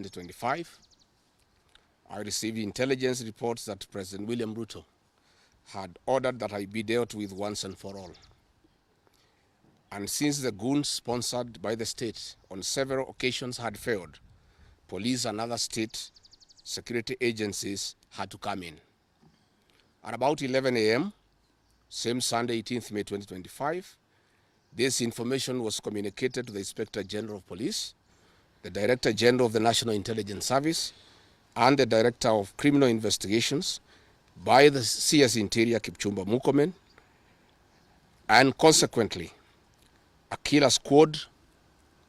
2025, I received intelligence reports that President William Ruto had ordered that I be dealt with once and for all. And since the goons sponsored by the state on several occasions had failed, police and other state security agencies had to come in. At about 11 a.m., same Sunday, 18th May 2025, this information was communicated to the Inspector General of Police, the Director General of the National Intelligence Service, and the Director of Criminal Investigations by the CS Interior Kipchumba Murkomen, and consequently, a killer squad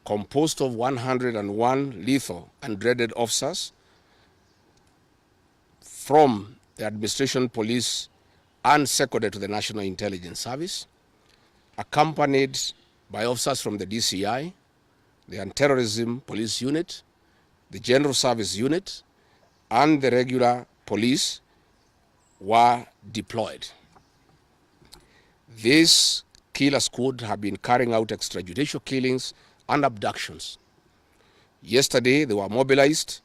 composed of 101 lethal and dreaded officers from the administration police and seconded to the National Intelligence Service, accompanied by officers from the DCI, the Anti-Terrorism Police Unit, the General Service Unit, and the regular police were deployed. This killer squad have been carrying out extrajudicial killings and abductions. Yesterday, they were mobilized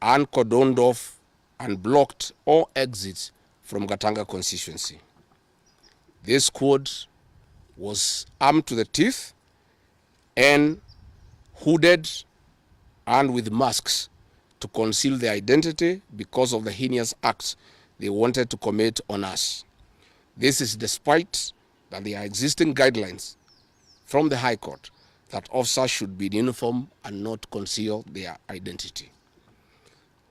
and cordoned off and blocked all exits from Gatanga constituency. This squad was armed to the teeth and hooded and with masks to conceal their identity because of the heinous acts they wanted to commit on us. This is despite that there are existing guidelines from the High Court that officers should be in uniform and not conceal their identity.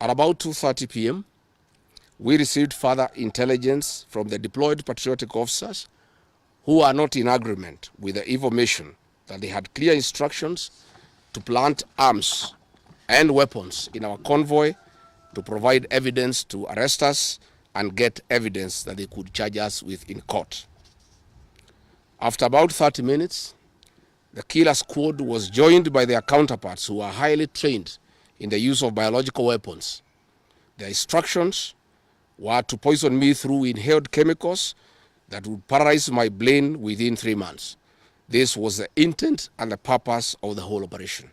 At about 2:30 p.m., we received further intelligence from the deployed patriotic officers who are not in agreement with the information that they had clear instructions to plant arms and weapons in our convoy to provide evidence to arrest us and get evidence that they could charge us with in court. After about 30 minutes, the killer squad was joined by their counterparts who are highly trained in the use of biological weapons. Their instructions were to poison me through inhaled chemicals that would paralyze my brain within 3 months. This was the intent and the purpose of the whole operation.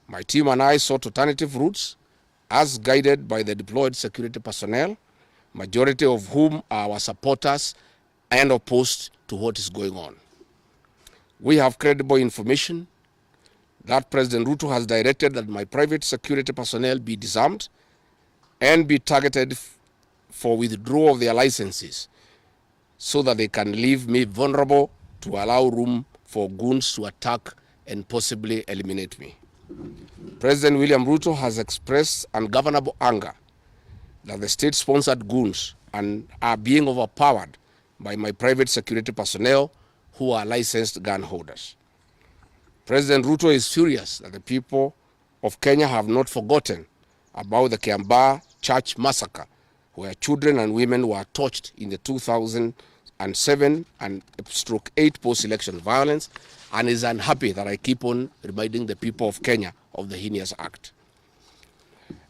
My team and I sought alternative routes as guided by the deployed security personnel, majority of whom are our supporters and opposed to what is going on. We have credible information that President Ruto has directed that my private security personnel be disarmed and be targeted for withdrawal of their licenses so that they can leave me vulnerable to allow room for goons to attack and possibly eliminate me. President William Ruto has expressed ungovernable anger that the state-sponsored goons are being overpowered by my private security personnel who are licensed gun holders. President Ruto is furious that the people of Kenya have not forgotten about the Kiambaa church massacre, where children and women were tortured in the 2007 and /8 post-election violence, and is unhappy that I keep on reminding the people of Kenya of the heinous act.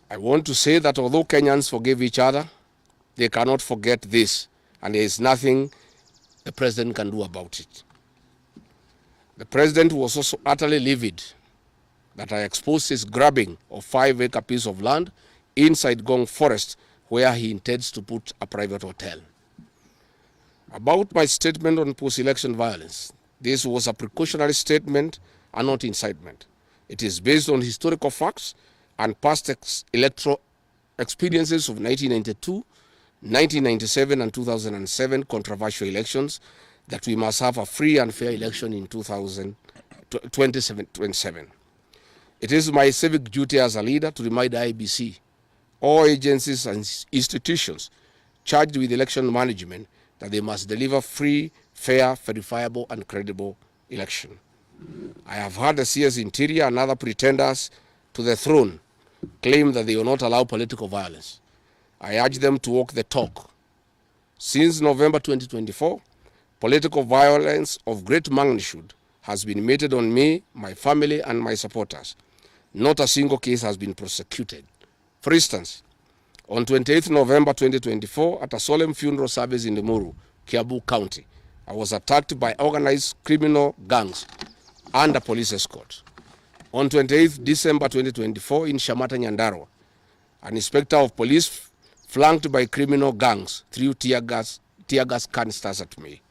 I want to say that although Kenyans forgive each other, they cannot forget this, and there is nothing the president can do about it. The president was also utterly livid that I exposed his grabbing of 5-acre piece of land inside Gong Forest, where he intends to put a private hotel. About my statement on post-election violence, this was a precautionary statement and not incitement. It is based on historical facts and past electoral experiences of 1992, 1997 and 2007 controversial elections, that we must have a free and fair election in 2027. It is my civic duty as a leader to remind IEBC, all agencies and institutions charged with election management, that they must deliver free, fair, verifiable and credible election. I have heard the CS Interior and other pretenders to the throne claim that they will not allow political violence. I urge them to walk the talk. Since November 2024, political violence of great magnitude has been meted on me, my family, and my supporters. Not a single case has been prosecuted. For instance, on 28th November 2024, at a solemn funeral service in Limuru, Kiambu County, I was attacked by organized criminal gangs and a police escort. On 28th December 2024 in Shamata, Nyandarua, an inspector of police flanked by criminal gangs threw tear gas canisters at me.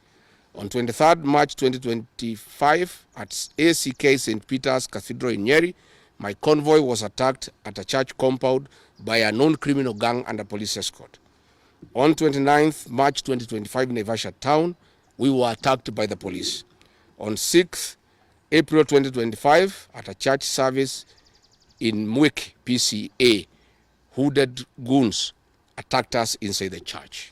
On 23rd March 2025 at ACK St. Peter's Cathedral in Nyeri, my convoy was attacked at a church compound by a known criminal gang under police escort. On 29th March 2025 in Naivasha town, we were attacked by the police. On 6th April 2025 at a church service in Mwik, PCA, hooded goons attacked us inside the church.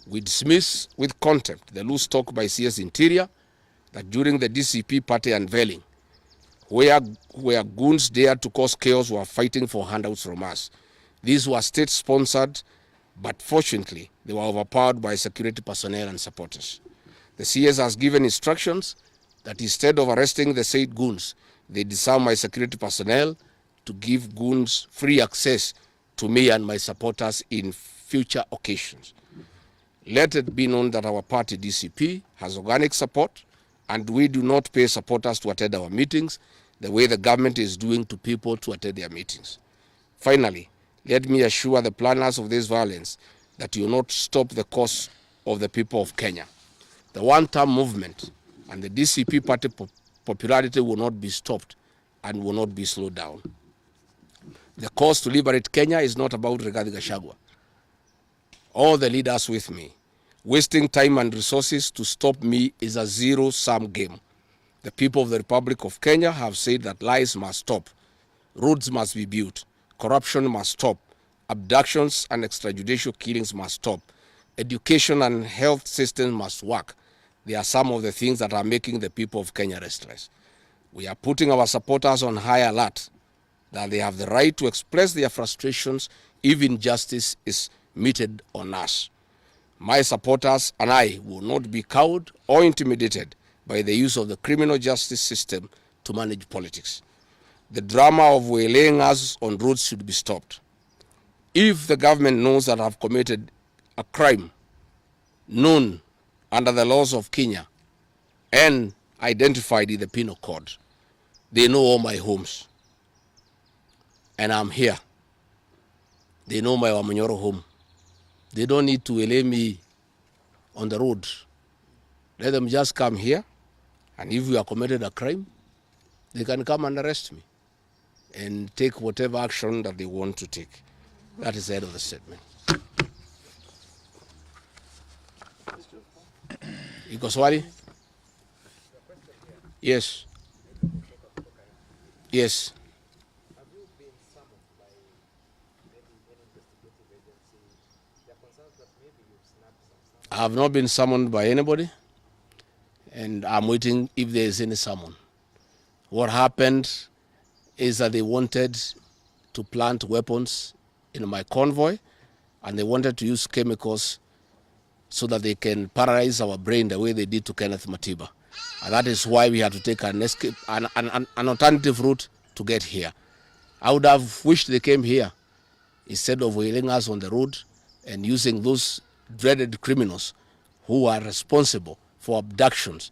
We dismiss with contempt the loose talk by CS Interior that during the DCP party unveiling, where goons dared to cause chaos were fighting for handouts from us. These were state-sponsored, but fortunately, they were overpowered by security personnel and supporters. The CS has given instructions that instead of arresting the said goons, they disarm my security personnel to give goons free access to me and my supporters in future occasions. Let it be known that our party, DCP, has organic support, and we do not pay supporters to attend our meetings the way the government is doing to people to attend their meetings. Finally, let me assure the planners of this violence that you will not stop the cause of the people of Kenya. The one-term movement and the DCP party popularity will not be stopped and will not be slowed down. The cause to liberate Kenya is not about Rigathi Gachagua. All the leaders with me. Wasting time and resources to stop me is a zero-sum game. The people of the Republic of Kenya have said that lies must stop, roads must be built, corruption must stop, abductions and extrajudicial killings must stop, education and health systems must work. They are some of the things that are making the people of Kenya restless. We are putting our supporters on high alert that they have the right to express their frustrations if injustice is meted on us. My supporters and I will not be cowed or intimidated by the use of the criminal justice system to manage politics. The drama of waylaying us on roads should be stopped. If the government knows that I have committed a crime known under the laws of Kenya and identified in the penal code, they know all my homes. And I'm here. They know my Wamanyoro home. They don't need to waylay me on the road. Let them just come here, and if we have committed a crime, they can come and arrest me and take whatever action that they want to take. That is the end of the statement. Iko swali? Yes. Yes. I have not been summoned by anybody, and I'm waiting if there is any summon. What happened is that they wanted to plant weapons in my convoy, and they wanted to use chemicals so that they can paralyze our brain the way they did to Kenneth Matiba. And that is why we had to take an alternative route to get here. I would have wished they came here instead of wailing us on the road and using those dreaded criminals who are responsible for abductions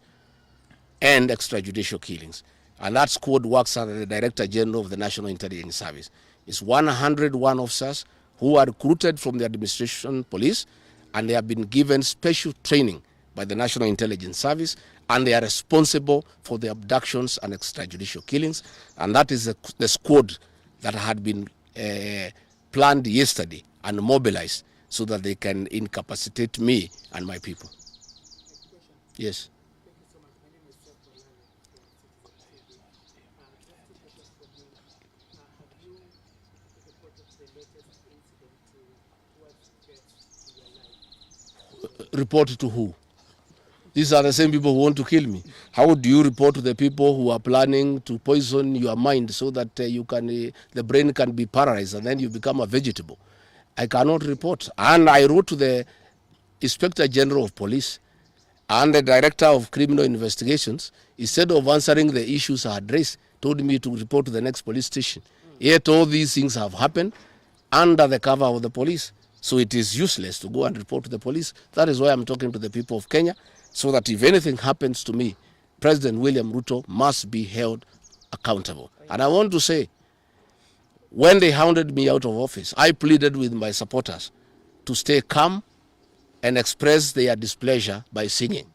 and extrajudicial killings. And that squad works under the Director General of the National Intelligence Service. It's 101 officers who are recruited from the administration police, and they have been given special training by the National Intelligence Service, and they are responsible for the abductions and extrajudicial killings. And that is the squad that had been planned yesterday and mobilized so that they can incapacitate me and my people. Yes. Report to who? These are the same people who want to kill me. How do you report to the people who are planning to poison your mind so that the brain can be paralyzed and then you become a vegetable? I cannot report. And I wrote to the Inspector General of Police and the Director of Criminal Investigations. Instead of answering the issues I had raised, told me to report to the next police station. Yet all these things have happened under the cover of the police. So it is useless to go and report to the police. That is why I'm talking to the people of Kenya, so that if anything happens to me, President William Ruto must be held accountable. And I want to say, when they hounded me out of office, I pleaded with my supporters to stay calm and express their displeasure by singing.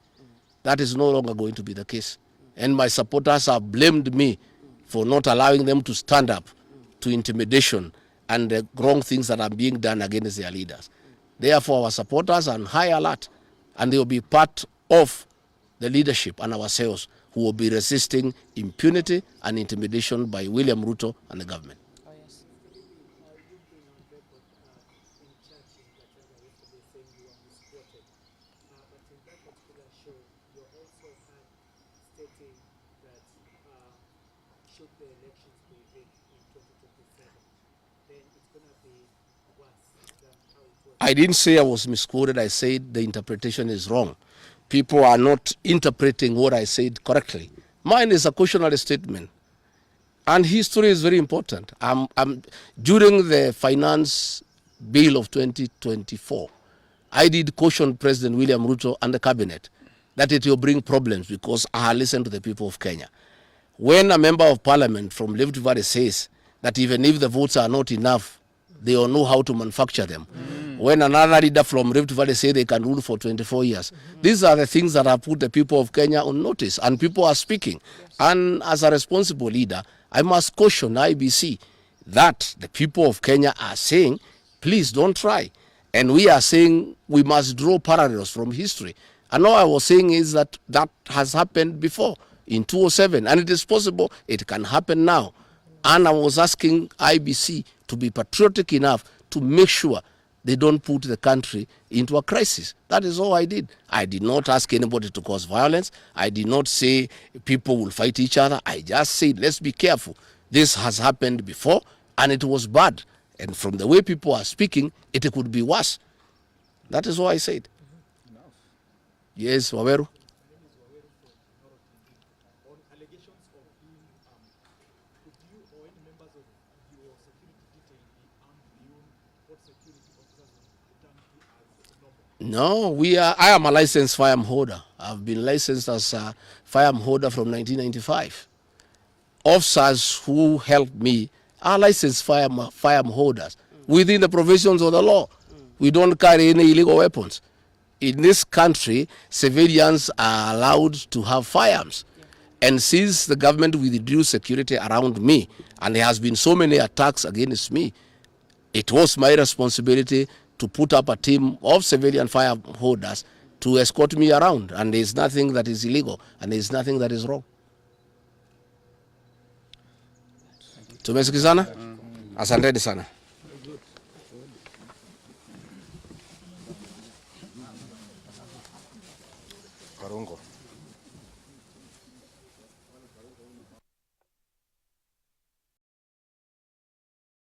That is no longer going to be the case. And my supporters have blamed me for not allowing them to stand up to intimidation and the wrong things that are being done against their leaders. Therefore, our supporters are on high alert, and they will be part of the leadership and ourselves who will be resisting impunity and intimidation by William Ruto and the government. Oh, yes. Should the elections be rigged in 2027, then it's going to be worse than how it was. I didn't say I was misquoted. I said the interpretation is wrong. People are not interpreting what I said correctly. Mine is a cautionary statement. And history is very important. During the finance bill of 2024, I did caution President William Ruto and the cabinet that it will bring problems because I listened to the people of Kenya. When a member of parliament from Rift Valley says that even if the votes are not enough, they will know how to manufacture them. When another leader from Rift Valley say they can rule for 24 years. These are the things that have put the people of Kenya on notice, and people are speaking. Yes. And as a responsible leader, I must caution IBC that the people of Kenya are saying, please don't try. And we are saying we must draw parallels from history. And all I was saying is that that has happened before in 2007, and it is possible it can happen now. And I was asking IBC to be patriotic enough to make sure they don't put the country into a crisis. That is all I did. I did not ask anybody to cause violence. I did not say people will fight each other. I just said, let's be careful. This has happened before, and it was bad. And from the way people are speaking, it could be worse. That is all I said. Yes, Waweru. No, I am a licensed firearm holder. I've been licensed as a firearm holder from 1995. Officers who helped me are licensed firearm holders within the provisions of the law. We don't carry any illegal weapons. In this country, civilians are allowed to have firearms. And since the government withdrew security around me, and there has been so many attacks against me, it was my responsibility to put up a team of civilian firearm holders to escort me around. And there is nothing that is illegal, and there is nothing that is wrong. Tumesikizana? Asanteni sana. Karungo.